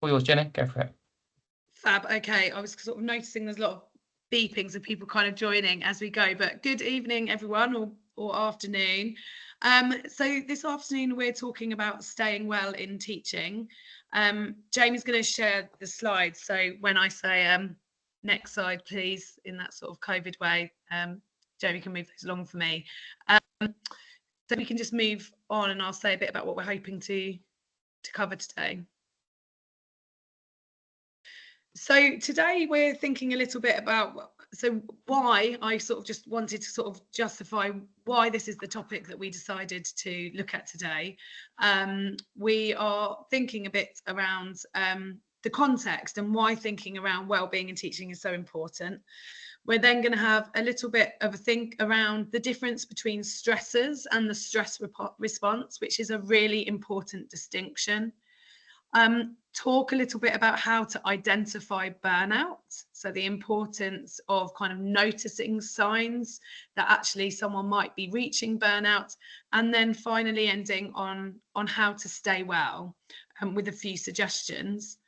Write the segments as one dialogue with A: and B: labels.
A: All yours, Jenny. Go for it.
B: Fab. Okay, I was sort of noticing there's a lot of beepings of people kind of joining as we go, but good evening, everyone, or afternoon. So this afternoon we're talking about staying well in teaching. Jamie's going to share the slides. So when I say next slide, please, in that sort of COVID way, Jamie can move those along for me. So we can just move on, and I'll say a bit about what we're hoping to cover today. So today we're thinking a little bit about why I sort of just wanted to sort of justify why this is the topic that we decided to look at today. We are thinking a bit around the context and why thinking around wellbeing and teaching is so important. We're then going to have a little bit of a think around the difference between stressors and the stress response, which is a really important distinction. Talk a little bit about how to identify burnout, so the importance of kind of noticing signs that actually someone might be reaching burnout, and then finally ending on how to stay well, with a few suggestions.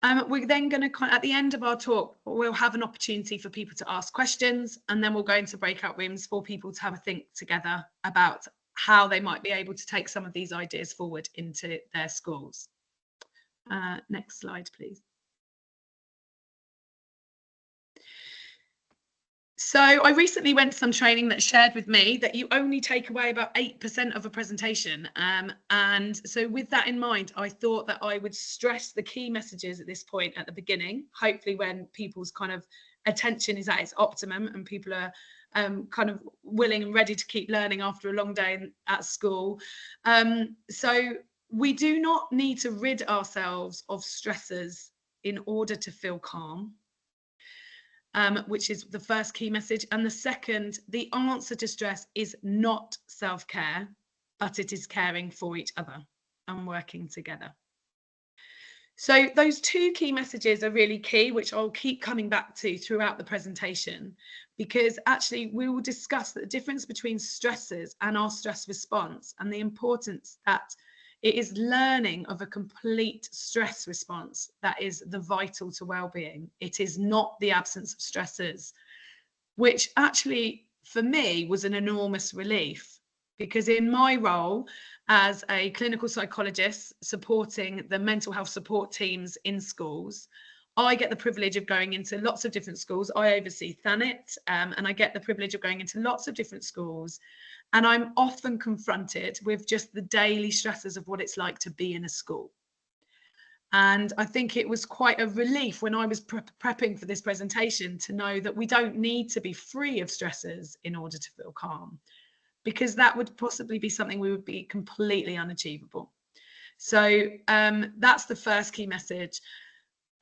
B: We're then going to at the end of our talk, we'll have an opportunity for people to ask questions, and then we'll go into breakout rooms for people to have a think together about how they might be able to take some of these ideas forward into their schools. Next slide, please. So I recently went to some training that shared with me that you only take away about 8% of a presentation. And so with that in mind, I thought that I would stress the key messages at this point at the beginning, hopefully when people's kind of attention is at its optimum and people are kind of willing and ready to keep learning after a long day at school. So we do not need to rid ourselves of stressors in order to feel calm, which is the first key message. And the second, the answer to stress is not self-care, but it is caring for each other and working together. So those two key messages are really key, which I'll keep coming back to throughout the presentation, because actually we will discuss the difference between stressors and our stress response and the importance that it is learning of a complete stress response that is the vital to well-being. It is not the absence of stressors, which actually for me was an enormous relief, because in my role as a clinical psychologist supporting the mental health support teams in schools, I get the privilege of going into lots of different schools. I oversee Thanet, and I get the privilege of going into lots of different schools. And I'm often confronted with just the daily stresses of what it's like to be in a school. And I think it was quite a relief when I was prepping for this presentation to know that we don't need to be free of stressors in order to feel calm, because that would possibly be something we would be completely unachievable. So that's the first key message.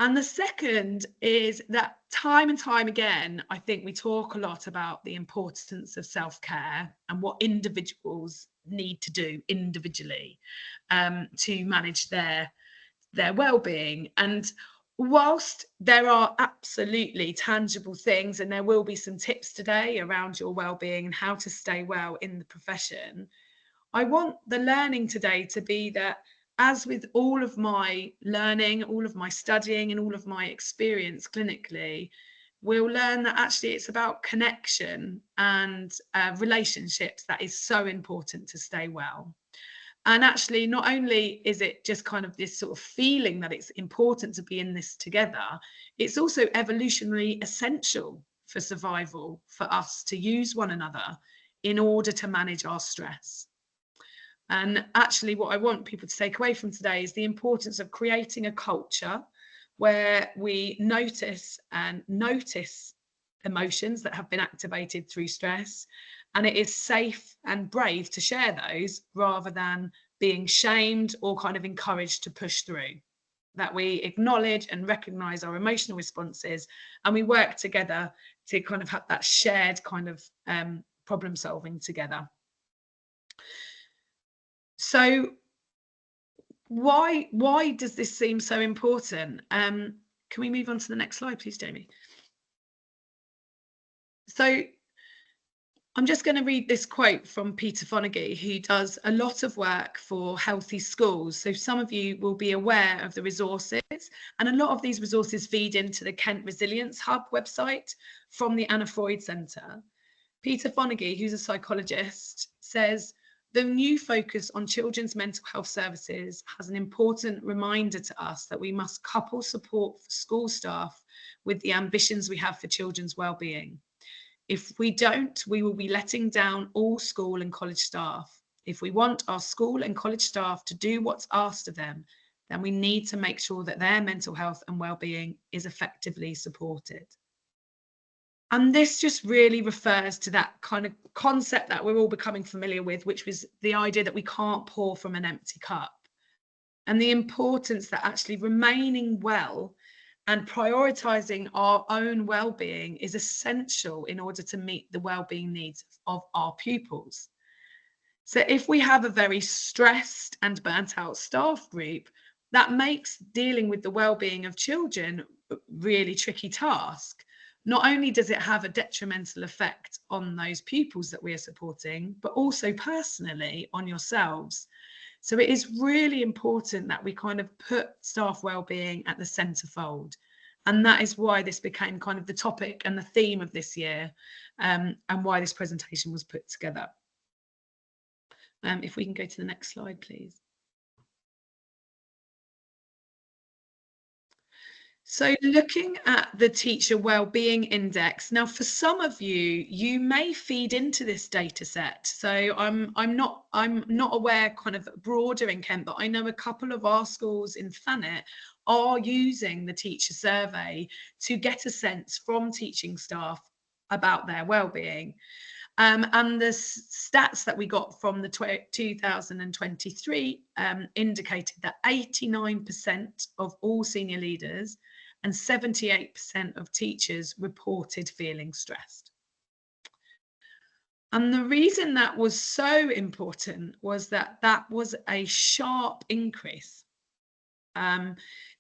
B: And the second is that time and time again, I think we talk a lot about the importance of self-care and what individuals need to do individually to manage their well-being. And whilst there are absolutely tangible things, and there will be some tips today around your well-being and how to stay well in the profession, I want the learning today to be that, as with all of my learning, all of my studying and all of my experience clinically, we'll learn that actually it's about connection and relationships that is so important to stay well. And actually, not only is it just kind of this sort of feeling that it's important to be in this together, it's also evolutionarily essential for survival for us to use one another in order to manage our stress. And actually, what I want people to take away from today is the importance of creating a culture where we notice emotions that have been activated through stress, and it is safe and brave to share those rather than being shamed or kind of encouraged to push through. That we acknowledge and recognize our emotional responses, and we work together to kind of have that shared kind of problem solving together. So why does this seem so important? Can we move on to the next slide, please, Jamie? So I'm just going to read this quote from Peter Fonagy, who does a lot of work for healthy schools. So some of you will be aware of the resources, and a lot of these resources feed into the Kent Resilience Hub website from the Anna Freud Centre. Peter Fonagy, who's a psychologist, says the new focus on children's mental health services has an important reminder to us that we must couple support for school staff with the ambitions we have for children's well-being. If we don't, we will be letting down all school and college staff. If we want our school and college staff to do what's asked of them, then we need to make sure that their mental health and well-being is effectively supported. And this just really refers to that kind of concept that we're all becoming familiar with, which was the idea that we can't pour from an empty cup. And the importance that actually remaining well and prioritizing our own well-being is essential in order to meet the well-being needs of our pupils. So if we have a very stressed and burnt out staff group, that makes dealing with the well-being of children a really tricky task. Not only does it have a detrimental effect on those pupils that we are supporting, but also personally on yourselves. So it is really important that we kind of put staff wellbeing at the centerfold. And that is why this became kind of the topic and the theme of this year, and why this presentation was put together. If we can go to the next slide, please. So looking at the Teacher Wellbeing Index, now for some of you, you may feed into this data set. So I'm not aware kind of broader in Kent, but I know a couple of our schools in Thanet are using the teacher survey to get a sense from teaching staff about their wellbeing. And the stats that we got from the 2023 indicated that 89% of all senior leaders and 78% of teachers reported feeling stressed. And the reason that was so important was that that was a sharp increase.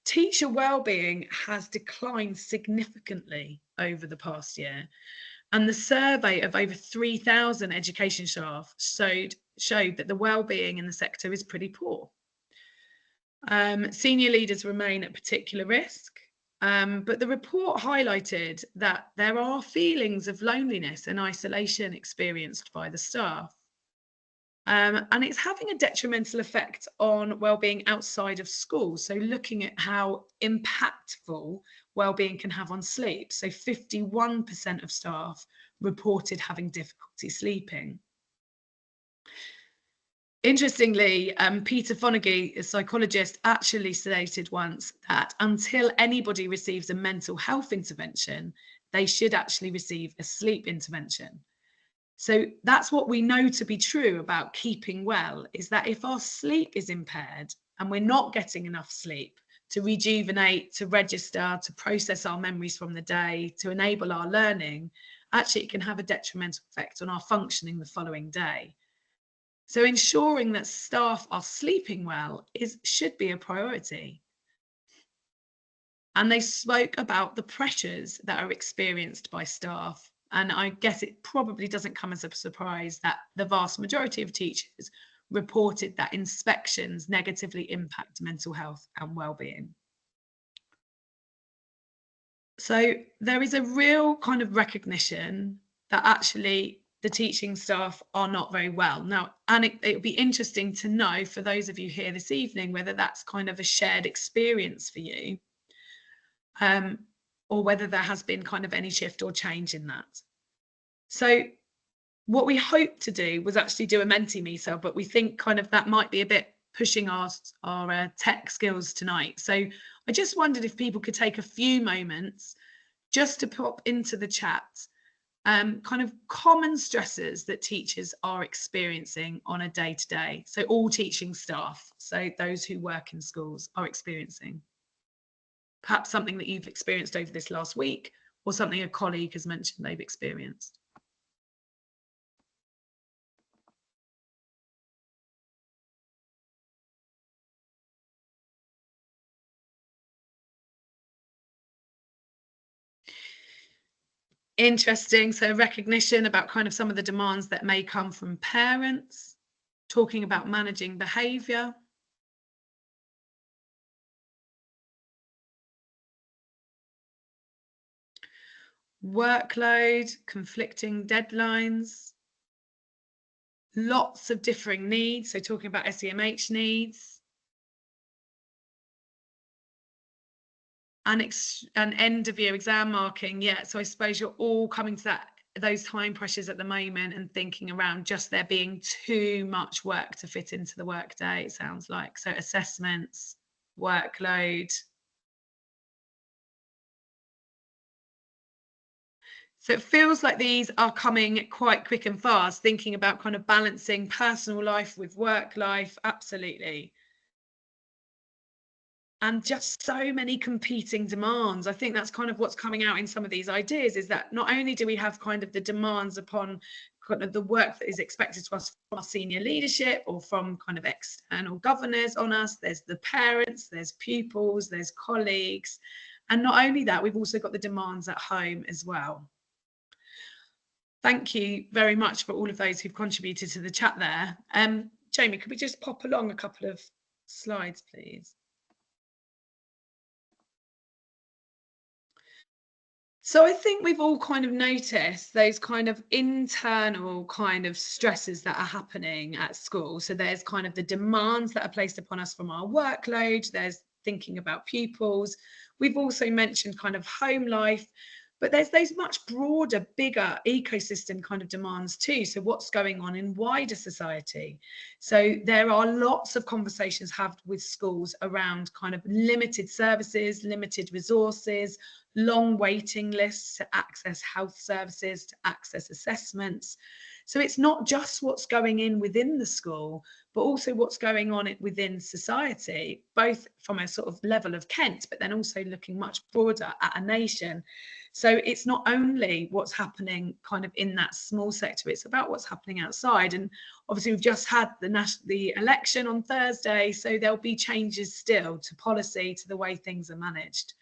B: Teacher wellbeing has declined significantly over the past year. And the survey of over 3,000 education staff showed that the well-being in the sector is pretty poor. Senior leaders remain at particular risk, but the report highlighted that there are feelings of loneliness and isolation experienced by the staff. And it's having a detrimental effect on well-being outside of school. So looking at how impactful well-being can have on sleep. So 51% of staff reported having difficulty sleeping. Interestingly, Peter Fonagy, a psychologist, actually stated once that until anybody receives a mental health intervention, they should actually receive a sleep intervention. So that's what we know to be true about keeping well, is that if our sleep is impaired and we're not getting enough sleep to rejuvenate, to register, to process our memories from the day, to enable our learning, actually it can have a detrimental effect on our functioning the following day. So ensuring that staff are sleeping well should be a priority. And they spoke about the pressures that are experienced by staff. And I guess it probably doesn't come as a surprise that the vast majority of teachers reported that inspections negatively impact mental health and well-being. So there is a real kind of recognition that actually the teaching staff are not very well. Now, and it would be interesting to know for those of you here this evening, whether that's kind of a shared experience for you, or whether there has been kind of any shift or change in that. So what we hope to do was actually do a Menti-Me, but we think kind of that might be a bit pushing our tech skills tonight. So I just wondered if people could take a few moments just to pop into the chat kind of common stressors that teachers are experiencing on a day-to-day. So all teaching staff, so those who work in schools, are experiencing. Perhaps something that you've experienced over this last week, or something a colleague has mentioned they've experienced. Interesting. So recognition about kind of some of the demands that may come from parents, talking about managing behavior. Workload, conflicting deadlines, lots of differing needs. So talking about SEMH needs. And end of year exam marking. Yeah, so I suppose you're all coming to those time pressures at the moment and thinking around just there being too much work to fit into the workday, it sounds like. So assessments, workload. So it feels like these are coming quite quick and fast, thinking about kind of balancing personal life with work life. Absolutely. And just so many competing demands. I think that's kind of what's coming out in some of these ideas, is that not only do we have kind of the demands upon kind of the work that is expected to us from our senior leadership or from kind of external governors on us, there's the parents, there's pupils, there's colleagues. And not only that, we've also got the demands at home as well. Thank you very much for all of those who've contributed to the chat there. Jamie, could we just pop along a couple of slides, please? So I think we've all kind of noticed those kind of internal kind of stresses that are happening at school. So there's kind of the demands that are placed upon us from our workload. There's thinking about pupils. We've also mentioned kind of home life, but there's those much broader, bigger ecosystem kind of demands too. So what's going on in wider society? So there are lots of conversations had with schools around kind of limited services, limited resources, long waiting lists to access health services, to access assessments. So it's not just what's going in within the school, but also what's going on within society, both from a sort of level of Kent, but then also looking much broader at a nation. So it's not only what's happening kind of in that small sector, it's about what's happening outside. And obviously we've just had the election on Thursday, so there'll be changes still to policy, to the way things are managed.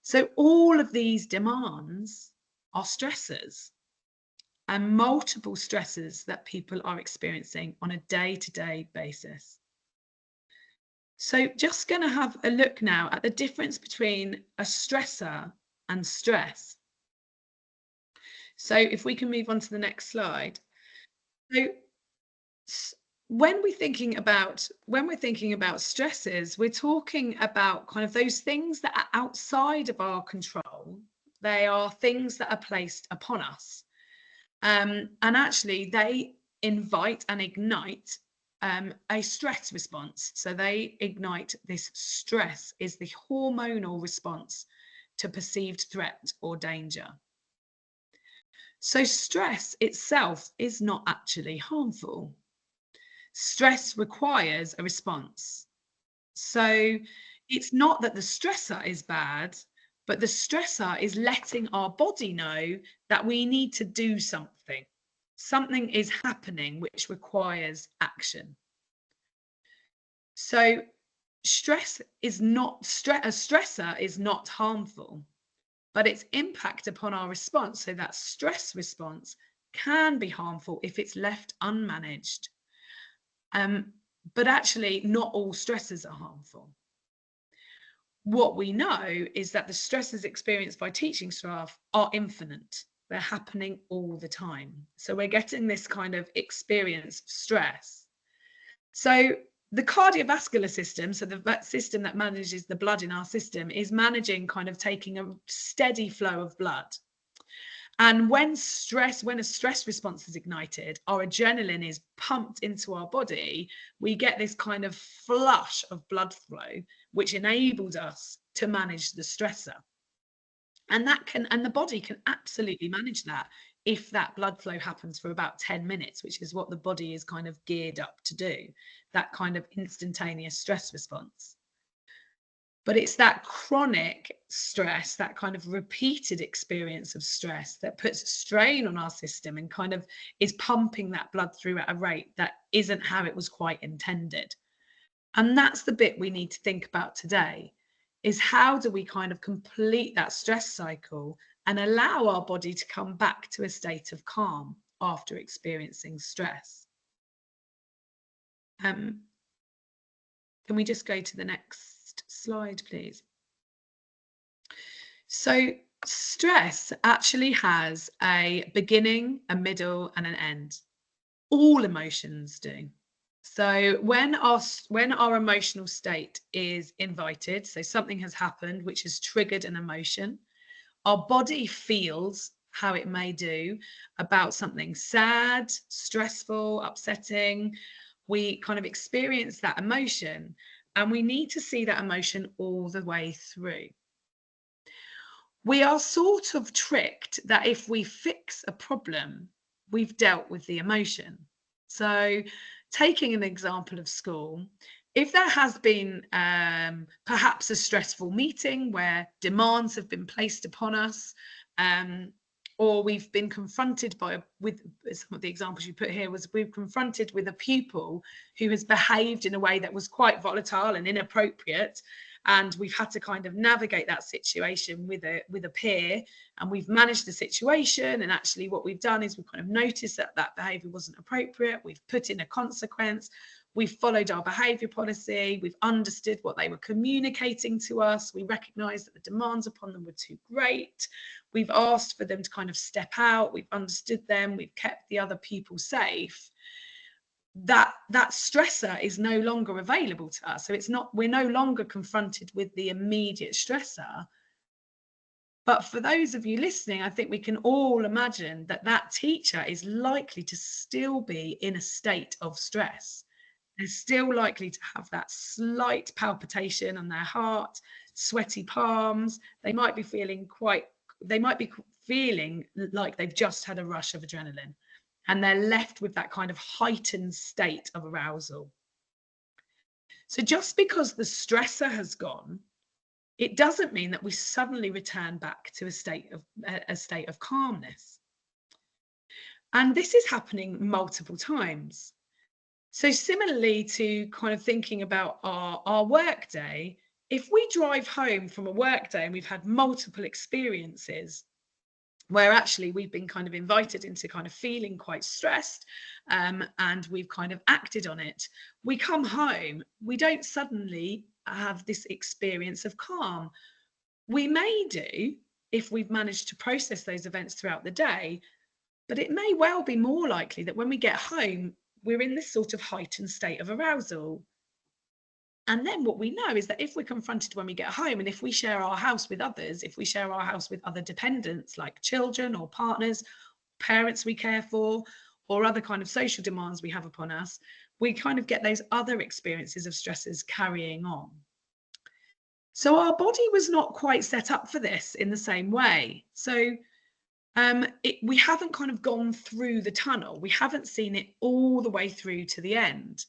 B: So all of these demands are stressors, and multiple stresses that people are experiencing on a day-to-day basis. So just going to have a look now at the difference between a stressor and stress. So if we can move on to the next slide. So when we're thinking about stresses, we're talking about kind of those things that are outside of our control. They are things that are placed upon us. And actually they invite and ignite a stress response. So they ignite this stress, is the hormonal response to perceived threat or danger. So stress itself is not actually harmful. Stress requires a response. So it's not that the stressor is bad, but the stressor is letting our body know that we need to do something. Something is happening which requires action. So stress is not, a stressor is not harmful, but its impact upon our response, so that stress response, can be harmful if it's left unmanaged. But actually not all stressors are harmful. What we know is that the stresses experienced by teaching staff are infinite. They're happening all the time. So we're getting this kind of experience of stress. So the cardiovascular system, so the system that manages the blood in our system, is managing kind of taking a steady flow of blood. And when a stress response is ignited, our adrenaline is pumped into our body, we get this kind of flush of blood flow, which enables us to manage the stressor. And the body can absolutely manage that if that blood flow happens for about 10 minutes, which is what the body is kind of geared up to do, that kind of instantaneous stress response. But it's that chronic stress, that kind of repeated experience of stress, that puts strain on our system and kind of is pumping that blood through at a rate that isn't how it was quite intended. And that's the bit we need to think about today, is how do we kind of complete that stress cycle and allow our body to come back to a state of calm after experiencing stress. Can we just go to the next slide, please? So stress actually has a beginning, a middle, and an end. All emotions do. So when our emotional state is invited, so something has happened which has triggered an emotion, our body feels how it may do about something sad, stressful, upsetting. We kind of experience that emotion, and we need to see that emotion all the way through. We are sort of tricked that if we fix a problem, we've dealt with the emotion. So, taking an example of school, if there has been perhaps a stressful meeting where demands have been placed upon us, or we've been confronted with some of the examples you put here, was we've confronted with a pupil who has behaved in a way that was quite volatile and inappropriate, and we've had to kind of navigate that situation with a peer, and we've managed the situation, and actually what we've done is we've kind of noticed that that behavior wasn't appropriate, we've put in a consequence, we've followed our behavior policy, we've understood what they were communicating to us, we recognized that the demands upon them were too great, we've asked for them to kind of step out, we've understood them, we've kept the other people safe. That stressor is no longer available to us. So we're no longer confronted with the immediate stressor. But for those of you listening, I think we can all imagine that that teacher is likely to still be in a state of stress. They're still likely to have that slight palpitation on their heart, sweaty palms. They might be feeling like they've just had a rush of adrenaline, and they're left with that kind of heightened state of arousal. So just because the stressor has gone, it doesn't mean that we suddenly return back to a state of calmness. And this is happening multiple times. So similarly to kind of thinking about our work day, if we drive home from a work day and we've had multiple experiences where actually we've been kind of invited into kind of feeling quite stressed, and we've kind of acted on it, we come home, we don't suddenly have this experience of calm. We may do if we've managed to process those events throughout the day, but it may well be more likely that when we get home, we're in this sort of heightened state of arousal. And then what we know is that if we're confronted when we get home, and if we share our house with others, if we share our house with other dependents like children or partners, parents we care for, or other kind of social demands we have upon us, we kind of get those other experiences of stresses carrying on. So our body was not quite set up for this in the same way. So we haven't kind of gone through the tunnel. We haven't seen it all the way through to the end.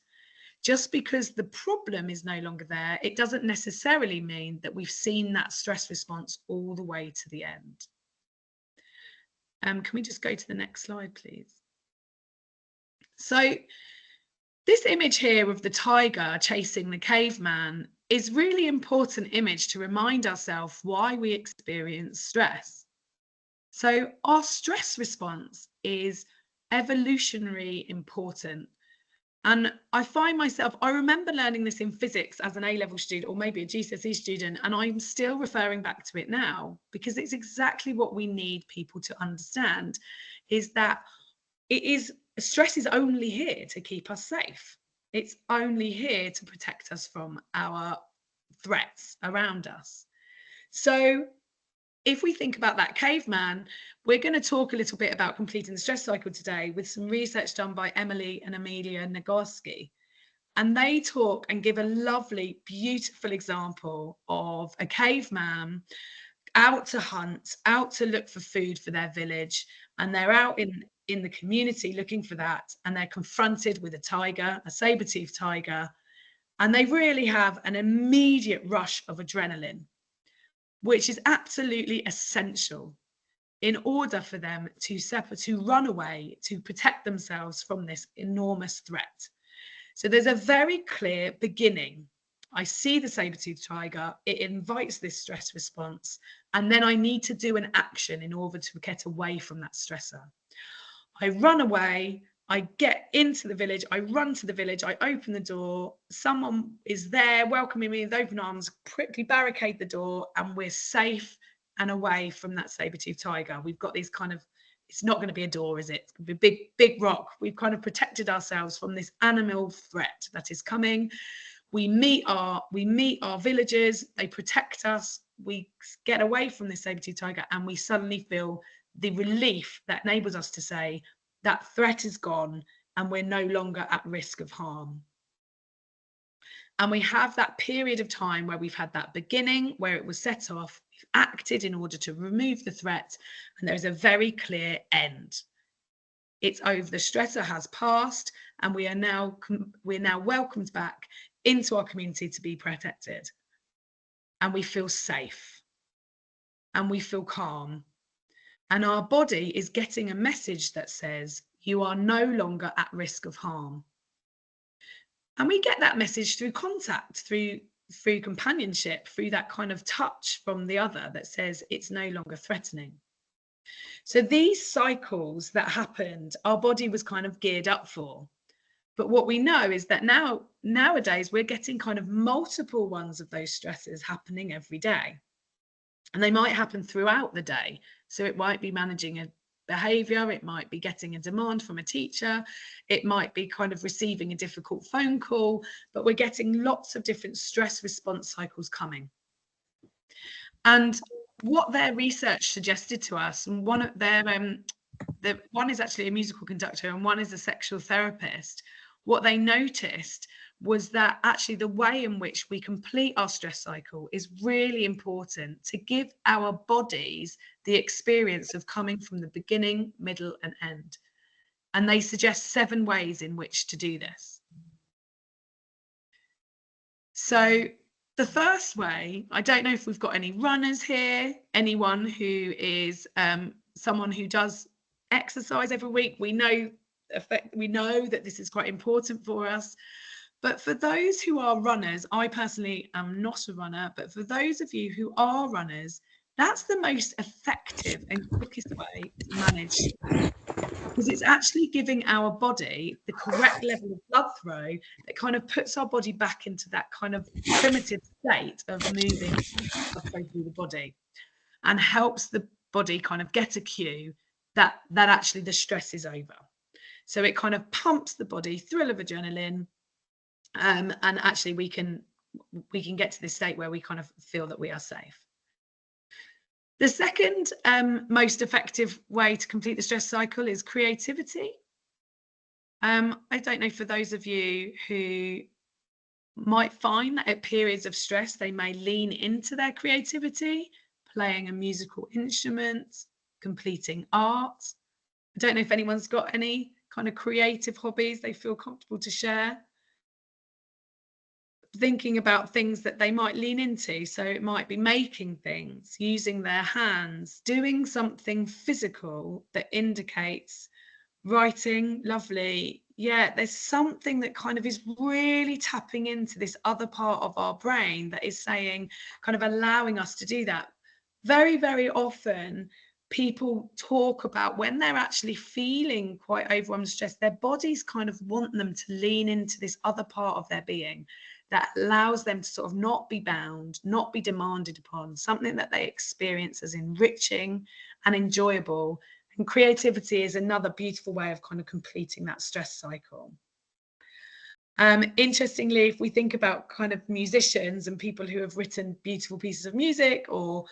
B: Just because the problem is no longer there, it doesn't necessarily mean that we've seen that stress response all the way to the end. Can we just go to the next slide, please? So this image here of the tiger chasing the caveman is really important image to remind ourselves why we experience stress. So our stress response is evolutionary important. And I find myself, I remember learning this in physics as an A-level student, or maybe a GCSE student, and I'm still referring back to it now, because it's exactly what we need people to understand, is that stress is only here to keep us safe. It's only here to protect us from our threats around us. So if we think about that caveman, we're going to talk a little bit about completing the stress cycle today with some research done by Emily and Amelia Nagoski. And they talk and give a lovely, beautiful example of a caveman out to hunt, out to look for food for their village. And they're out in the community looking for that. And they're confronted with a tiger, a saber-toothed tiger. And they really have an immediate rush of adrenaline, which is absolutely essential in order for them to run away, to protect themselves from this enormous threat. So there's a very clear beginning I see the saber-toothed tiger, it invites this stress response, and then I need to do an action in order to get away from that stressor. I run away, I get into the village, I run to the village, I open the door, someone is there welcoming me with open arms, quickly barricade the door, and we're safe and away from that saber-toothed tiger. We've got these kind of, it's not going to be a door, is it? It's going to be a big rock. We've kind of protected ourselves from this animal threat that is coming. We meet our villagers, they protect us, we get away from this saber-toothed tiger, and we suddenly feel the relief that enables us to say that threat is gone and we're no longer at risk of harm. And we have that period of time where we've had that beginning, where it was set off, we've acted in order to remove the threat, and there is a very clear end. It's over, the stressor has passed, and we're now welcomed back into our community to be protected. And we feel safe, and we feel calm. And our body is getting a message that says, you are no longer at risk of harm. And we get that message through contact, through companionship, through that kind of touch from the other that says it's no longer threatening. So these cycles that happened, our body was kind of geared up for. But what we know is that nowadays we're getting kind of multiple ones of those stresses happening every day. And they might happen throughout the day. So it might be managing a behavior, it might be getting a demand from a teacher, it might be kind of receiving a difficult phone call, but we're getting lots of different stress response cycles coming. And what their research suggested to us, and one of their one is actually a musical conductor and one is a sexual therapist, what they noticed was that actually the way in which we complete our stress cycle is really important to give our bodies the experience of coming from the beginning, middle, and end. And they suggest 7 ways in which to do this. So the first way, I don't know if we've got any runners here, anyone who is someone who does exercise every week. We know that this is quite important for us. But for those who are runners, I personally am not a runner, but for those of you who are runners, that's the most effective and quickest way to manage, because it's actually giving our body the correct level of blood flow that kind of puts our body back into that kind of primitive state of moving blood flow through the body, and helps the body kind of get a cue that actually the stress is over. So it kind of pumps the body, thrill of adrenaline, and actually we can get to this state where we kind of feel that we are safe. The second most effective way to complete the stress cycle is creativity. I don't know, for those of you who might find that at periods of stress they may lean into their creativity, playing a musical instrument, completing art. I don't know if anyone's got any kind of creative hobbies they feel comfortable to share. Thinking about things that they might lean into. So it might be making things, using their hands, doing something physical that indicates writing. Lovely. Yeah, there's something that kind of is really tapping into this other part of our brain that is saying, kind of allowing us to do that. Very, very often people talk about when they're actually feeling quite overwhelmed and stressed, their bodies kind of want them to lean into this other part of their being that allows them to sort of not be bound, not be demanded upon, something that they experience as enriching and enjoyable. And creativity is another beautiful way of kind of completing that stress cycle. Interestingly, if we think about kind of musicians and people who have written beautiful pieces of music or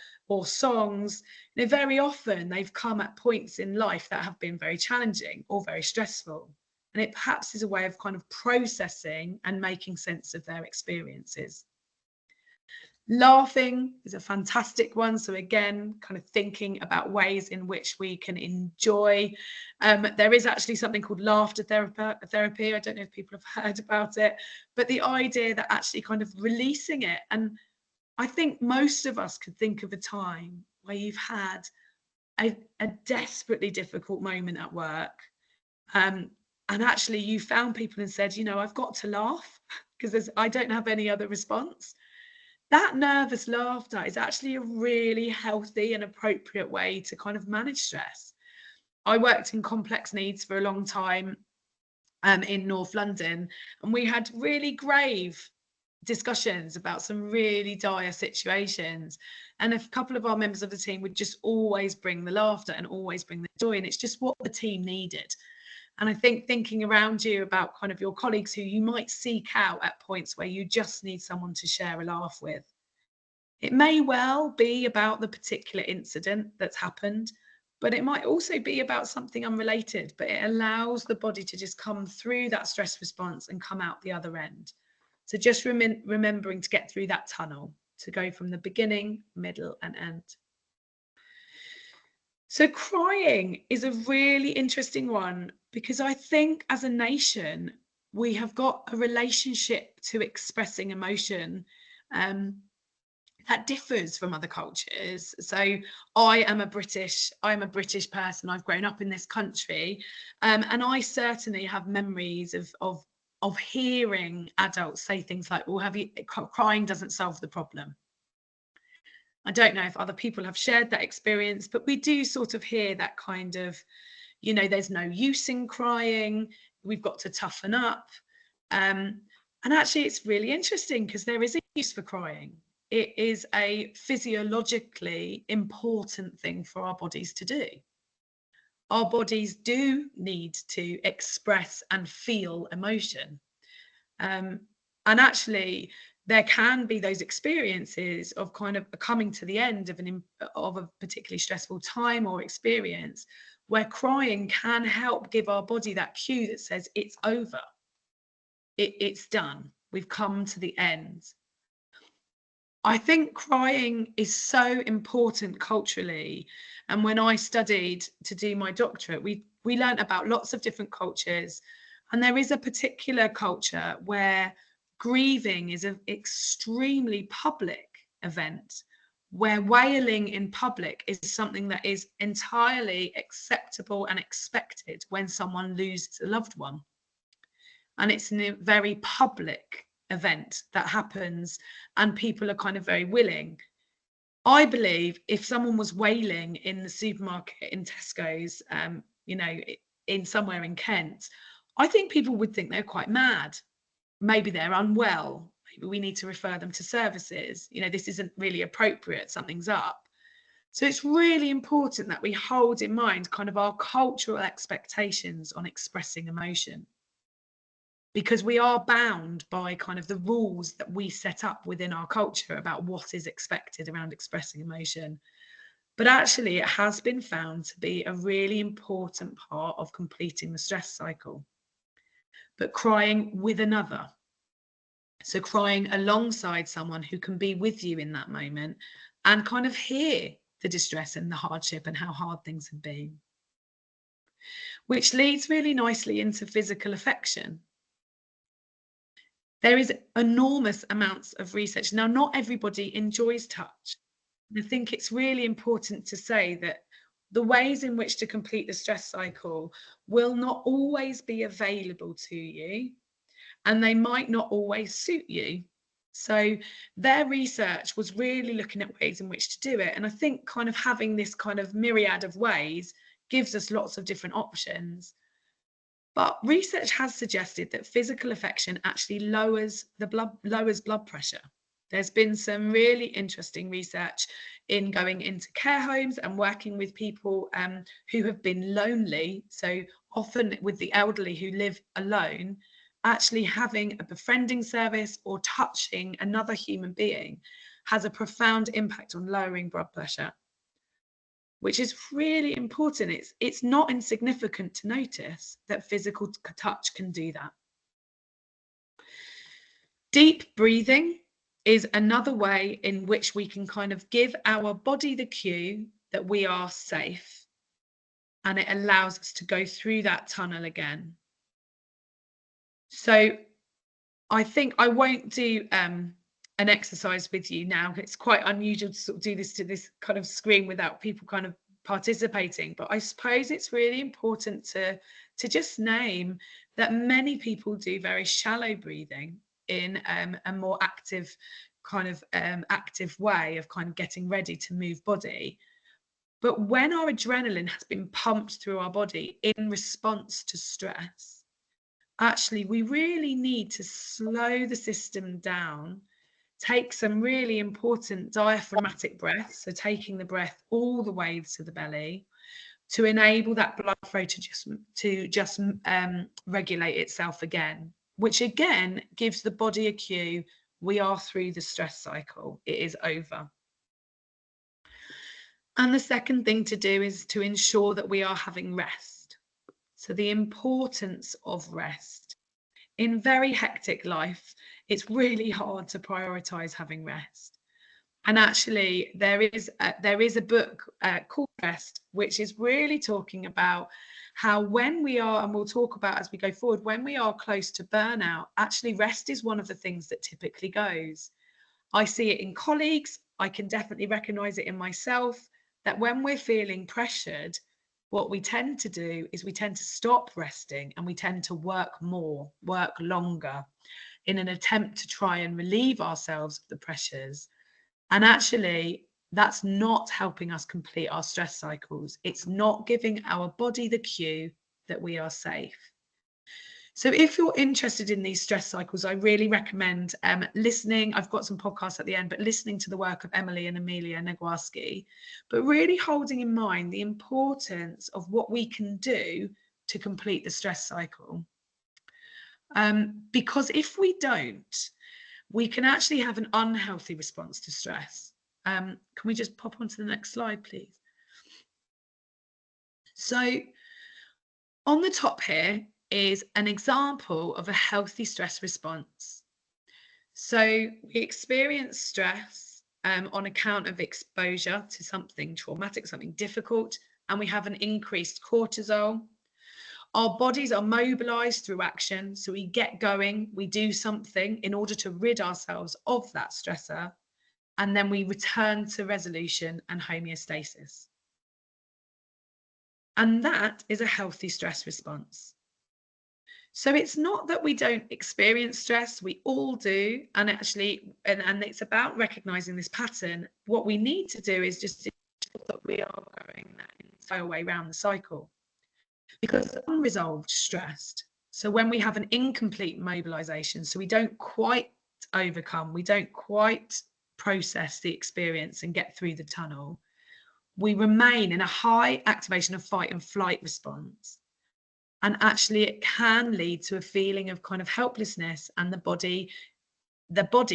B: songs, you know, very often they've come at points in life that have been very challenging or very stressful. And it perhaps is a way of kind of processing and making sense of their experiences. Laughing is a fantastic one. So again, kind of thinking about ways in which we can enjoy. There is actually something called laughter therapy. I don't know if people have heard about it, but the idea that actually kind of releasing it. And I think most of us could think of a time where you've had a desperately difficult moment at work. And actually you found people and said, you know, I've got to laugh because I don't have any other response. That nervous laughter is actually a really healthy and appropriate way to kind of manage stress. I worked in complex needs for a long time in North London, and we had really grave discussions about some really dire situations. And a couple of our members of the team would just always bring the laughter and always bring the joy, and it's just what the team needed. And I think thinking around you about kind of your colleagues who you might seek out at points where you just need someone to share a laugh with. It may well be about the particular incident that's happened, but it might also be about something unrelated, but it allows the body to just come through that stress response and come out the other end. So just remembering to get through that tunnel, to go from the beginning, middle, and end. So crying is a really interesting one, because I think as a nation, we have got a relationship to expressing emotion that differs from other cultures. So I'm a British person. I've grown up in this country, and I certainly have memories of hearing adults say things like, "Well, crying doesn't solve the problem." I don't know if other people have shared that experience, but we do sort of hear that kind of, there's no use in crying. We've got to toughen up. And actually, it's really interesting because there is a use for crying. It is a physiologically important thing for our bodies to do. Our bodies do need to express and feel emotion. And actually, there can be those experiences of kind of coming to the end of a particularly stressful time or experience, where crying can help give our body that cue that says it's over. It's done. We've come to the end. I think crying is so important culturally. And when I studied to do my doctorate, we learned about lots of different cultures. And there is a particular culture where grieving is an extremely public event, where wailing in public is something that is entirely acceptable and expected when someone loses a loved one. And it's a very public event that happens, and people are kind of very willing. I believe if someone was wailing in the supermarket in Tesco's, in somewhere in Kent, I think people would think they're quite mad. Maybe they're unwell. Maybe we need to refer them to services. This isn't really appropriate. Something's up. So it's really important that we hold in mind kind of our cultural expectations on expressing emotion, because we are bound by kind of the rules that we set up within our culture about what is expected around expressing emotion. But actually, it has been found to be a really important part of completing the stress cycle. But crying with another. So crying alongside someone who can be with you in that moment and kind of hear the distress and the hardship and how hard things have been. Which leads really nicely into physical affection. There is enormous amounts of research. Now, not everybody enjoys touch. I think it's really important to say that the ways in which to complete the stress cycle will not always be available to you, and they might not always suit you. So their research was really looking at ways in which to do it. And I think kind of having this kind of myriad of ways gives us lots of different options. But research has suggested that physical affection actually lowers blood pressure. There's been some really interesting research in going into care homes and working with people who have been lonely. So often with the elderly who live alone, actually having a befriending service or touching another human being has a profound impact on lowering blood pressure, which is really important. It's not insignificant to notice that physical touch can do that. Deep breathing is another way in which we can kind of give our body the cue that we are safe, and it allows us to go through that tunnel again. So I think I won't do an exercise with you now. It's quite unusual to sort of do this to this kind of screen without people kind of participating, but I suppose it's really important to just name that many people do very shallow breathing in a more active kind of active way of kind of getting ready to move body. But when our adrenaline has been pumped through our body in response to stress, actually we really need to slow the system down, take some really important diaphragmatic breaths, so taking the breath all the way to the belly, to enable that blood flow to just regulate itself again, which again gives the body a cue: we are through the stress cycle, it is over. And the second thing to do is to ensure that we are having rest. So the importance of rest. In very hectic life, it's really hard to prioritize having rest. And actually, there is a book called Rest, which is really talking about how when we are, and we'll talk about as we go forward, when we are close to burnout, actually rest is one of the things that typically goes. I see it in colleagues. I can definitely recognize it in myself, that when we're feeling pressured, what we tend to do is we tend to stop resting and we tend to work more, work longer, in an attempt to try and relieve ourselves of the pressures. And actually, that's not helping us complete our stress cycles. It's not giving our body the cue that we are safe. So if you're interested in these stress cycles, I really recommend listening. I've got some podcasts at the end, but listening to the work of Emily and Amelia Negwarski, but really holding in mind the importance of what we can do to complete the stress cycle. Because if we don't, we can actually have an unhealthy response to stress. Can we just pop onto the next slide, please? So on the top here is an example of a healthy stress response. So we experience stress on account of exposure to something traumatic, something difficult, and we have an increased cortisol. Our bodies are mobilized through action. So we get going, we do something in order to rid ourselves of that stressor, and then we return to resolution and homeostasis. And that is a healthy stress response. So it's not that we don't experience stress, we all do. And actually, and it's about recognizing this pattern. What we need to do is just ensure that we are going that entire way around the cycle. Because unresolved stress, so when we have an incomplete mobilization, so we don't quite overcome, we don't quite process the experience and get through the tunnel, we remain in a high activation of fight and flight response. And actually it can lead to a feeling of kind of helplessness, and the body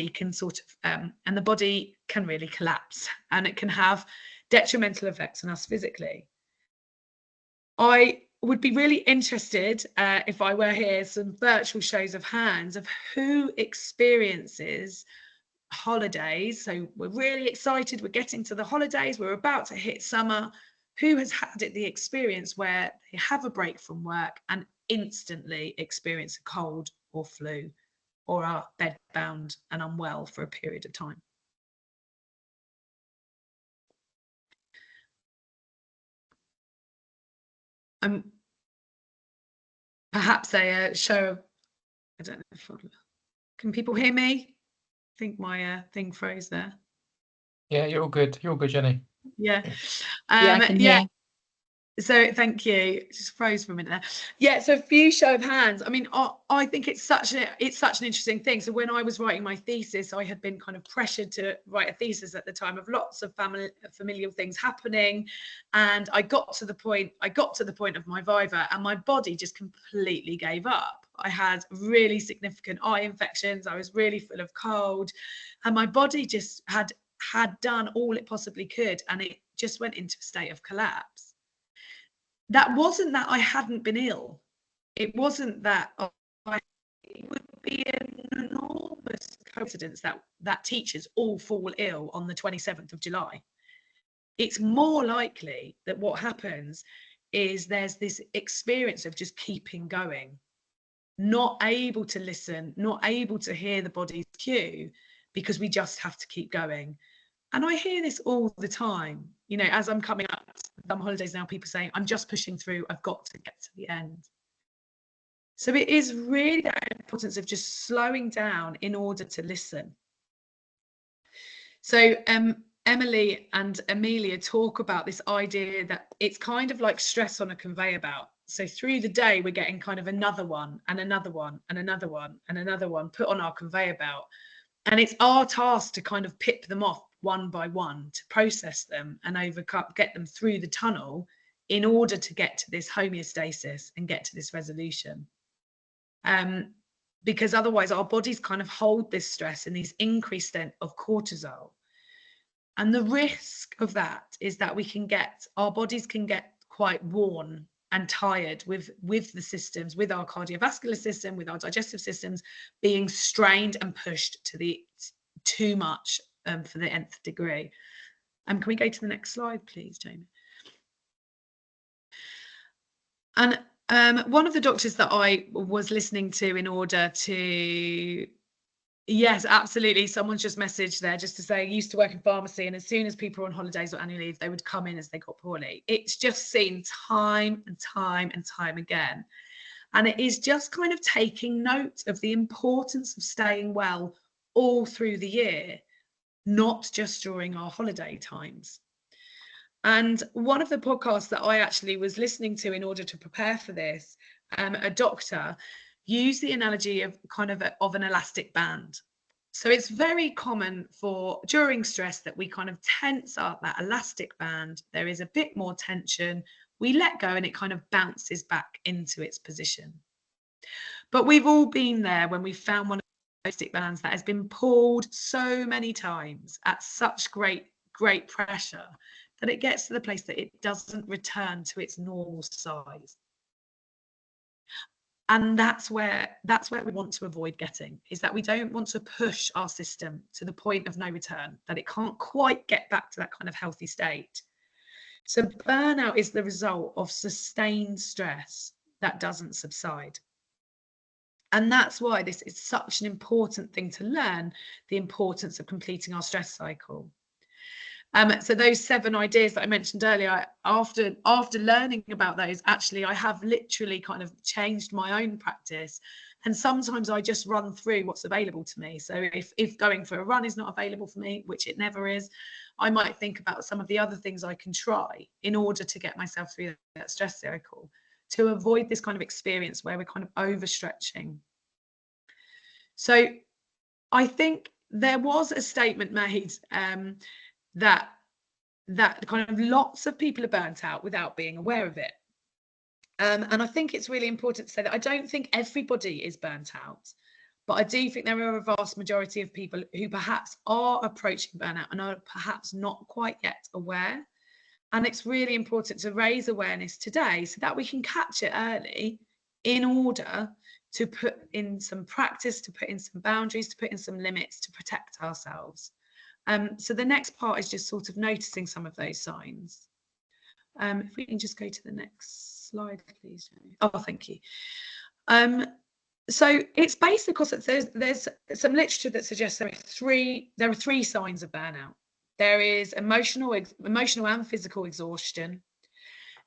B: can sort of, and the body can really collapse, and it can have detrimental effects on us physically. I would be really interested, if I were here, some virtual shows of hands of who experiences holidays. So we're really excited, we're getting to the holidays, we're about to hit summer. Who has had the experience where they have a break from work and instantly experience a cold or flu, or are bedbound and unwell for a period of time? Perhaps a show of, I don't know if can people hear me? I think my thing froze there.
A: Yeah, you're all good. You're all good, Jenny.
B: Yeah.
C: Yeah, I can hear.
B: So thank you. It just froze for a minute there. Yeah, so a few show of hands. I mean, I think it's such an interesting thing. So when I was writing my thesis, I had been kind of pressured to write a thesis at the time of lots of familial things happening, and I got to the point of my viva, and my body just completely gave up. I had really significant eye infections. I was really full of cold, and my body just had done all it possibly could, and it just went into a state of collapse. That wasn't that I hadn't been ill. It wasn't that it would be an enormous coincidence that teachers all fall ill on the 27th of July. It's more likely that what happens is there's this experience of just keeping going, not able to listen, not able to hear the body's cue, because we just have to keep going. And I hear this all the time, you know, as I'm coming up to some holidays now, people saying, I'm just pushing through, I've got to get to the end. So it is really that importance of just slowing down in order to listen. So Emily and Amelia talk about this idea that it's kind of like stress on a conveyor belt. So through the day, we're getting kind of another one and another one and another one and another one put on our conveyor belt. And it's our task to kind of pip them off one by one, to process them and get them through the tunnel in order to get to this homeostasis and get to this resolution. Because otherwise our bodies kind of hold this stress and these increased of cortisol. And the risk of that is that our bodies can get quite worn and tired with the systems, with our cardiovascular system, with our digestive systems being strained and pushed to too much for the nth degree. Can we go to the next slide, please, Jamie? And one of the doctors that I was listening to in order to, yes, absolutely. Someone's just messaged there just to say, I used to work in pharmacy, and as soon as people were on holidays or annual leave, they would come in as they got poorly. It's just seen time and time and time again. And it is just kind of taking note of the importance of staying well all through the year, not just during our holiday times. And one of the podcasts that I actually was listening to in order to prepare for this, a doctor used the analogy of of an elastic band. So it's very common for during stress that we kind of tense up that elastic band. There is a bit more tension. We let go and it kind of bounces back into its position. But we've all been there when we found one of those elastic bands that has been pulled so many times at such great pressure that it gets to the place that it doesn't return to its normal size. And that's where we want to avoid getting, is that we don't want to push our system to the point of no return, that it can't quite get back to that kind of healthy state. So burnout is the result of sustained stress that doesn't subside. And that's why this is such an important thing to learn, the importance of completing our stress cycle. So those 7 ideas that I mentioned earlier, after learning about those, actually, I have literally kind of changed my own practice. And sometimes I just run through what's available to me. So if going for a run is not available for me, which it never is, I might think about some of the other things I can try in order to get myself through that stress cycle, to avoid this kind of experience where we're kind of overstretching. So I think there was a statement made that kind of lots of people are burnt out without being aware of it. And I think it's really important to say that I don't think everybody is burnt out, but I do think there are a vast majority of people who perhaps are approaching burnout and are perhaps not quite yet aware. And it's really important to raise awareness today so that we can catch it early in order to put in some practice, to put in some boundaries, to put in some limits to protect ourselves. So the next part is just sort of noticing some of those signs. If we can just go to the next slide, please. Oh, thank you. So it's based because there's some literature that suggests there are three signs of burnout. There is emotional and physical exhaustion.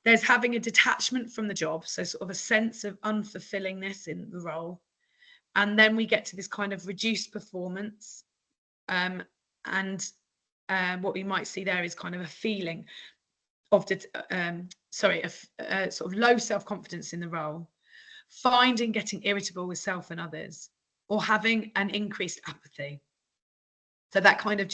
B: There's having a detachment from the job, so sort of a sense of unfulfillingness in the role. And then we get to this kind of reduced performance. And what we might see there is kind of a feeling of sort of low self-confidence in the role, getting irritable with self and others, or having an increased apathy. So that kind of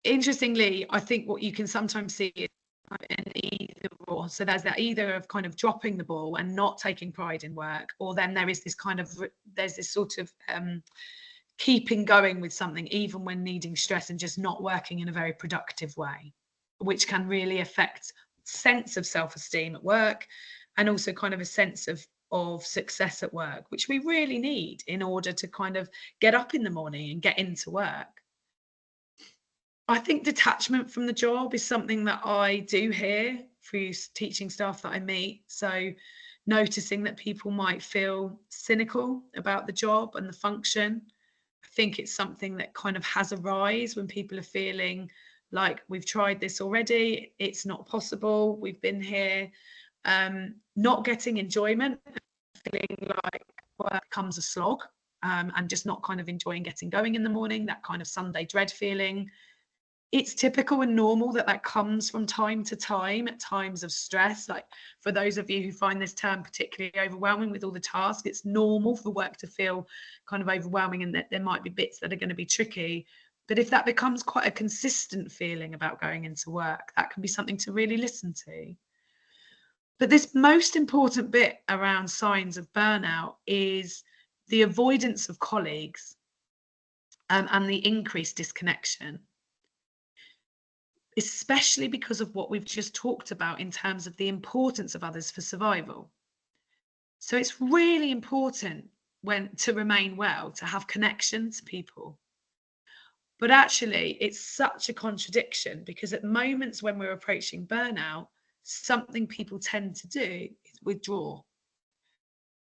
B: interestingly, I think what you can sometimes see is an either or. So there's that either of kind of dropping the ball and not taking pride in work, or then there is this kind of sort of keeping going with something even when needing stress and just not working in a very productive way, which can really affect sense of self-esteem at work and also kind of a sense of success at work, which we really need in order to kind of get up in the morning and get into work. I think detachment from the job is something that I do hear through teaching staff that I meet. So noticing that people might feel cynical about the job and the function. I think it's something that kind of has a rise when people are feeling like we've tried this already, it's not possible, we've been here. not getting enjoyment, feeling like work becomes a slog, and just not kind of enjoying getting going in the morning, that kind of Sunday dread feeling. It's typical and normal that comes from time to time at times of stress. Like for those of you who find this term particularly overwhelming with all the tasks, it's normal for work to feel kind of overwhelming and that there might be bits that are going to be tricky. But if that becomes quite a consistent feeling about going into work, that can be something to really listen to. But this most important bit around signs of burnout is the avoidance of colleagues, and the increased disconnection, especially because of what we've just talked about in terms of the importance of others for survival. So it's really important to remain well, to have connection to people. But actually, it's such a contradiction, because at moments when we're approaching burnout, something people tend to do is withdraw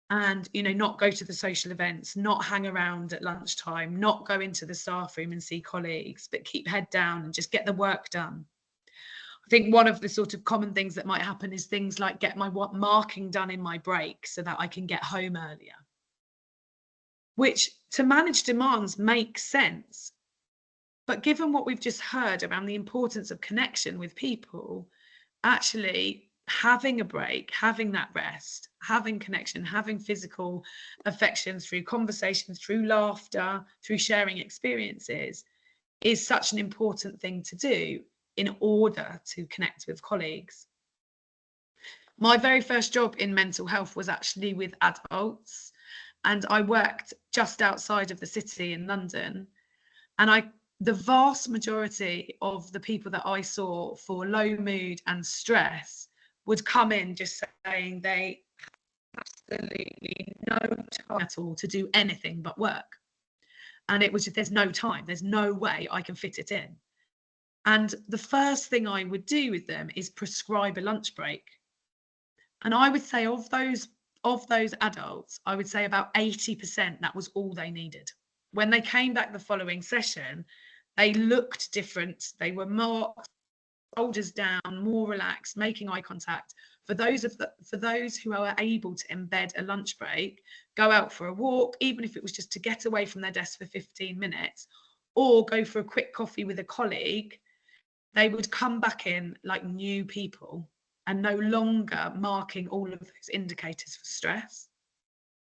B: and, not go to the social events, not hang around at lunchtime, not go into the staff room and see colleagues, but keep head down and just get the work done. I think one of the sort of common things that might happen is things like get my marking done in my break so that I can get home earlier, which to manage demands makes sense. But given what we've just heard around the importance of connection with people, actually having a break, having that rest, having connection, having physical affection through conversation, through laughter, through sharing experiences is such an important thing to do in order to connect with colleagues. My very first job in mental health was actually with adults, and I worked just outside of the city in London. And the vast majority of the people that I saw for low mood and stress would come in just saying they have absolutely no time at all to do anything but work. And it was just, there's no time, there's no way I can fit it in. And the first thing I would do with them is prescribe a lunch break. And I would say of those adults, I would say about 80%, that was all they needed. When they came back the following session, they looked different. They were more shoulders down, more relaxed, making eye contact. For those who are able to embed a lunch break, go out for a walk, even if it was just to get away from their desk for 15 minutes, or go for a quick coffee with a colleague, they would come back in like new people and no longer marking all of those indicators for stress.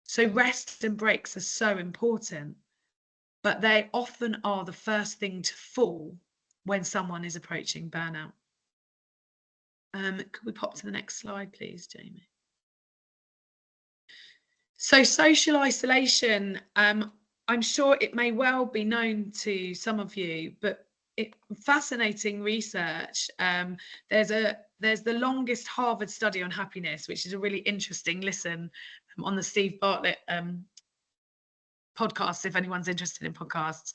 B: So rest and breaks are so important, but they often are the first thing to fall when someone is approaching burnout. Could we pop to the next slide, please, Jamie? So social isolation, I'm sure it may well be known to some of you, but fascinating research. There's the longest Harvard study on happiness, which is a really interesting listen on the Steve Bartlett podcast, if anyone's interested in podcasts.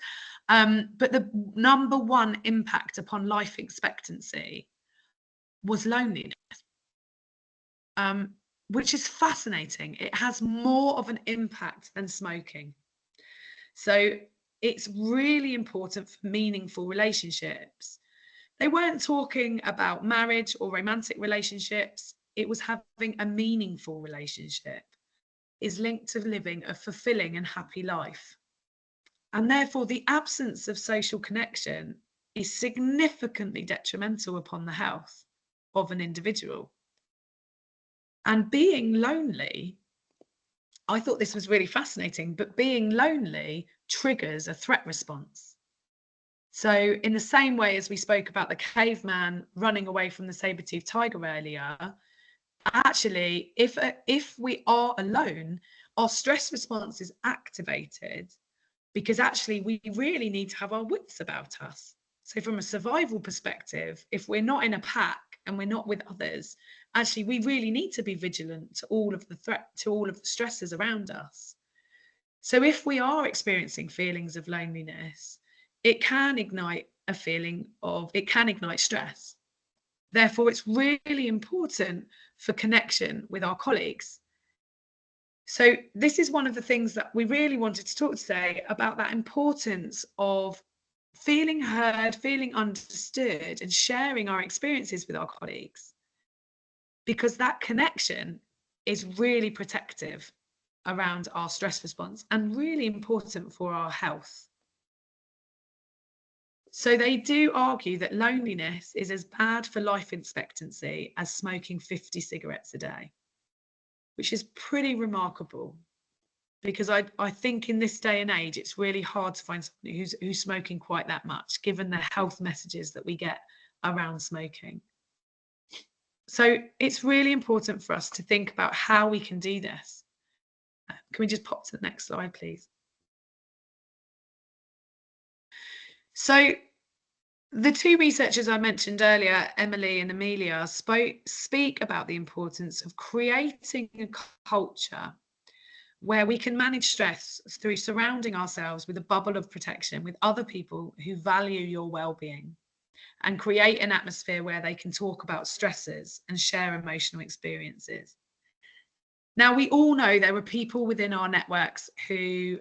B: But the number one impact upon life expectancy was loneliness, which is fascinating. It has more of an impact than smoking. So it's really important for meaningful relationships. They weren't talking about marriage or romantic relationships. It was having a meaningful relationship is linked to living a fulfilling and happy life. And therefore, the absence of social connection is significantly detrimental upon the health of an individual. And being lonely, I thought this was really fascinating, but being lonely triggers a threat response. So in the same way as we spoke about the caveman running away from the saber-toothed tiger earlier, actually, if we are alone, our stress response is activated because actually we really need to have our wits about us. So from a survival perspective, if we're not in a pack and we're not with others, actually we really need to be vigilant to all of the stresses around us. So if we are experiencing feelings of loneliness, it can ignite stress. Therefore, it's really important for connection with our colleagues. So this is one of the things that we really wanted to talk today about, that importance of feeling heard, feeling understood, and sharing our experiences with our colleagues. Because that connection is really protective around our stress response and really important for our health. So they do argue that loneliness is as bad for life expectancy as smoking 50 cigarettes a day, which is pretty remarkable, because I think in this day and age, it's really hard to find somebody who's smoking quite that much, given the health messages that we get around smoking. So it's really important for us to think about how we can do this. Can we just pop to the next slide, please? So the two researchers I mentioned earlier, Emily and Amelia, speak about the importance of creating a culture where we can manage stress through surrounding ourselves with a bubble of protection with other people who value your well-being, and create an atmosphere where they can talk about stressors and share emotional experiences. Now, we all know there are people within our networks who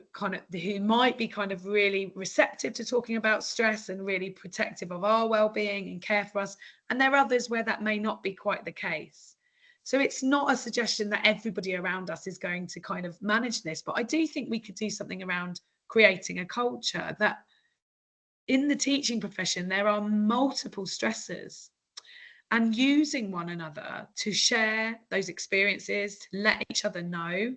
B: might be kind of really receptive to talking about stress and really protective of our well-being and care for us. And there are others where that may not be quite the case. So it's not a suggestion that everybody around us is going to kind of manage this, but I do think we could do something around creating a culture that in the teaching profession, there are multiple stressors, and using one another to share those experiences, to let each other know,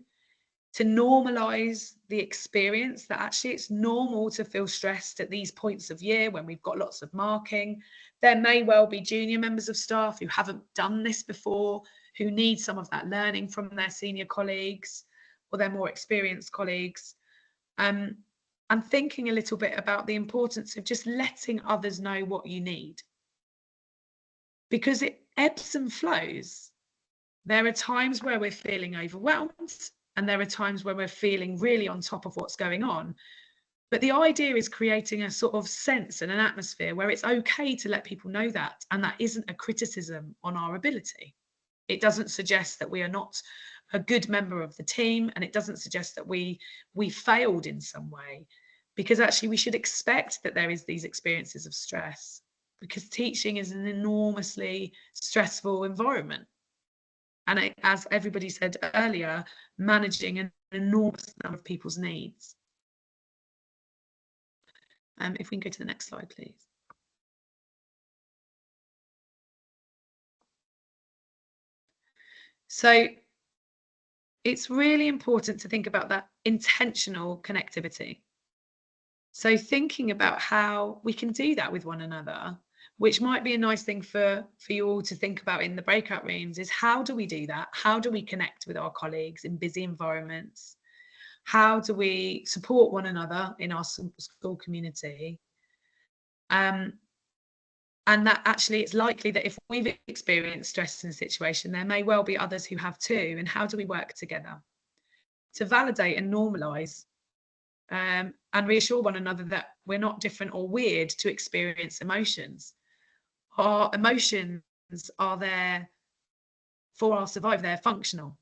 B: to normalize the experience that actually it's normal to feel stressed at these points of year when we've got lots of marking. There may well be junior members of staff who haven't done this before, who need some of that learning from their senior colleagues or their more experienced colleagues. And thinking a little bit about the importance of just letting others know what you need, because it ebbs and flows. There are times where we're feeling overwhelmed, and there are times where we're feeling really on top of what's going on. But the idea is creating a sort of sense and an atmosphere where it's okay to let people know that, and that isn't a criticism on our ability. It doesn't suggest that we are not a good member of the team, and it doesn't suggest that we failed in some way, because actually we should expect that there is these experiences of stress, because teaching is an enormously stressful environment. And as everybody said earlier, managing an enormous number of people's needs. If we can go to the next slide, please. So it's really important to think about that intentional connectivity. So thinking about how we can do that with one another, which might be a nice thing for you all to think about in the breakout rooms, is how do we do that? How do we connect with our colleagues in busy environments? How do we support one another in our school community? And that actually it's likely that if we've experienced stress in a situation, there may well be others who have too. And how do we work together to validate and normalise and reassure one another that we're not different or weird to experience emotions? Our emotions are there for our survival, they're functional.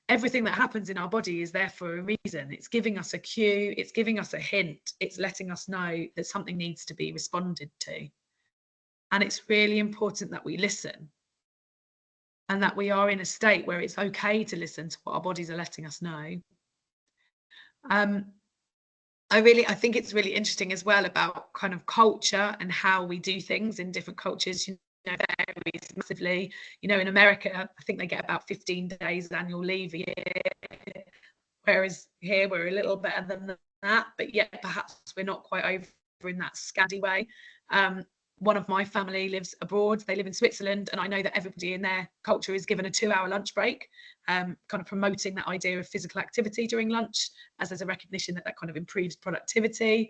B: Everything that happens in our body is there for a reason. It's giving us a cue, it's giving us a hint, it's letting us know that something needs to be responded to. And it's really important that we listen, and that we are in a state where it's okay to listen to what our bodies are letting us know. I think it's really interesting as well about kind of culture and how we do things in different cultures. You know, varies massively. You know, in America, I think they get about 15 days annual leave a year, whereas here we're a little better than that, but yet perhaps we're not quite over in that scaddy way. One of my family lives abroad. They live in Switzerland, and I know that everybody in their culture is given a 2-hour lunch break, kind of promoting that idea of physical activity during lunch, as there's a recognition that that kind of improves productivity.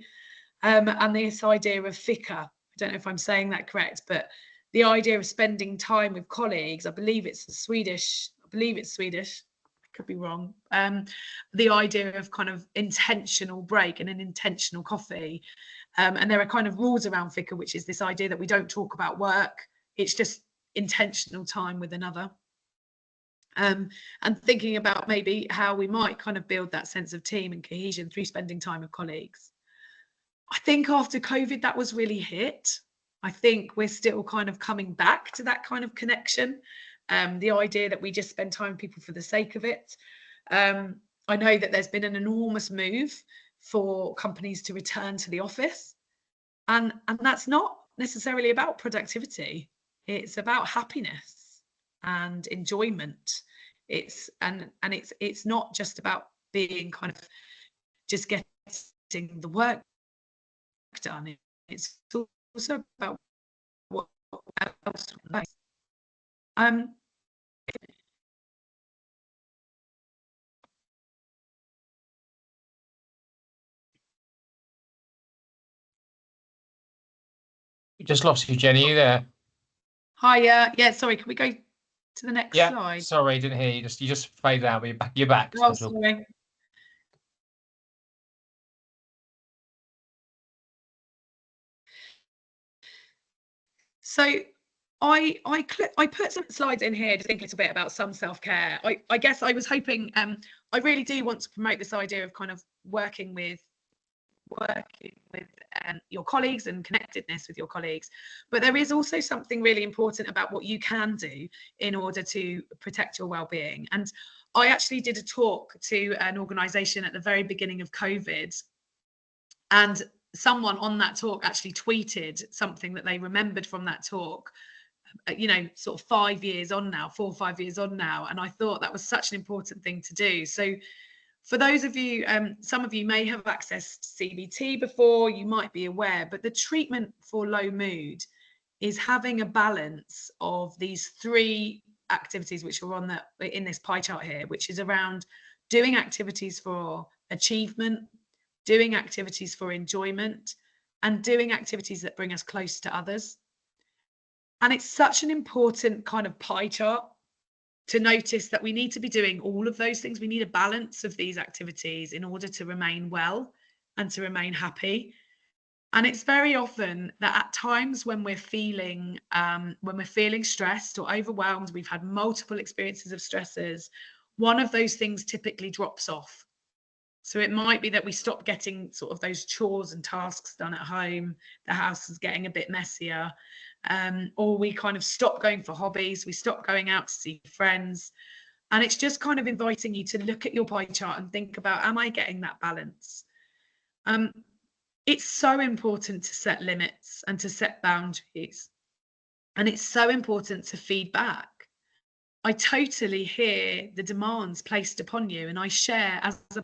B: And this idea of fika, I don't know if I'm saying that correct, but the idea of spending time with colleagues, I believe it's Swedish, I could be wrong. The idea of kind of intentional break and an intentional coffee. And there are kind of rules around fika, which is this idea that we don't talk about work. It's just intentional time with another. And thinking about maybe how we might kind of build that sense of team and cohesion through spending time with colleagues. I think after COVID, that was really hit. I think we're still kind of coming back to that kind of connection. the idea that we just spend time with people for the sake of it. I know that there's been an enormous move for companies to return to the office, and that's not necessarily about productivity. It's about happiness and enjoyment. It's not just about being kind of just getting the work done. It's also about what else.
A: We just lost you, Jenny. Are you there?
B: Hi, yeah, sorry, can we go to the next slide?
A: Sorry, didn't hear you. You just faded out, but you're back.
B: Oh, sorry. So I put some slides in here to think a little bit about some self-care. I guess I was hoping, I really do want to promote this idea of kind of working with your colleagues and connectedness with your colleagues, but there is also something really important about what you can do in order to protect your well-being. And I actually did a talk to an organisation at the very beginning of COVID, and someone on that talk actually tweeted something that they remembered from that talk, you know, sort of 5 years on now, 4 or 5 years on now. And I thought that was such an important thing to do. So for those of you, some of you may have accessed CBT before, you might be aware, but the treatment for low mood is having a balance of these 3 activities which are on in this pie chart here, which is around doing activities for achievement, doing activities for enjoyment, and doing activities that bring us close to others. And it's such an important kind of pie chart to notice that we need to be doing all of those things. We need a balance of these activities in order to remain well and to remain happy. And it's very often that at times when we're feeling stressed or overwhelmed, we've had multiple experiences of stressors, one of those things typically drops off. So it might be that we stop getting sort of those chores and tasks done at home, the house is getting a bit messier, or we kind of stop going for hobbies, we stop going out to see friends. And it's just kind of inviting you to look at your pie chart and think about, am I getting that balance? It's so important to set limits and to set boundaries. And it's so important to feed back. I totally hear the demands placed upon you, and I share as a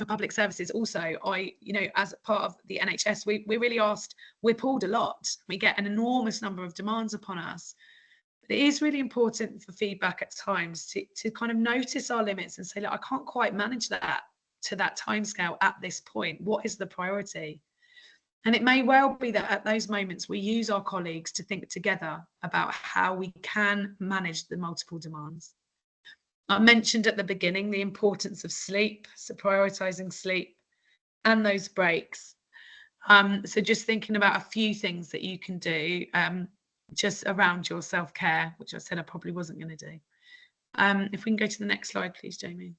B: public services also, as part of the NHS, we're really asked, we're pulled a lot, we get an enormous number of demands upon us. But it is really important for feedback at times to kind of notice our limits and say, look, I can't quite manage that to that timescale at this point. What is the priority? And it may well be that at those moments we use our colleagues to think together about how we can manage the multiple demands. I mentioned at the beginning the importance of sleep, so prioritizing sleep and those breaks. So just thinking about a few things that you can do just around your self-care, which I said I probably wasn't going to do. If we can go to the next slide, please, Jamie.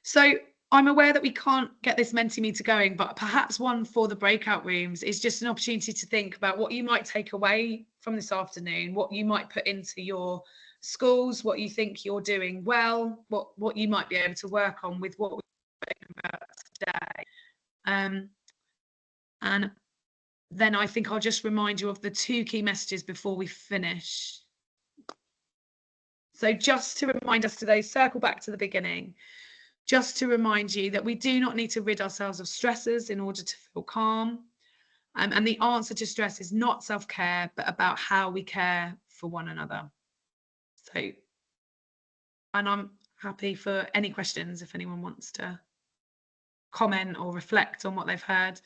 B: So I'm aware that we can't get this Mentimeter going, but perhaps one for the breakout rooms is just an opportunity to think about what you might take away from this afternoon, what you might put into your schools, what you think you're doing well, what you might be able to work on with what we're talking about today. And then I think I'll just remind you of the 2 key messages before we finish. So just to remind us today, circle back to the beginning, just to remind you that we do not need to rid ourselves of stressors in order to feel calm. And the answer to stress is not self-care, but about how we care for one another. So, and I'm happy for any questions if anyone wants to comment or reflect on what they've heard.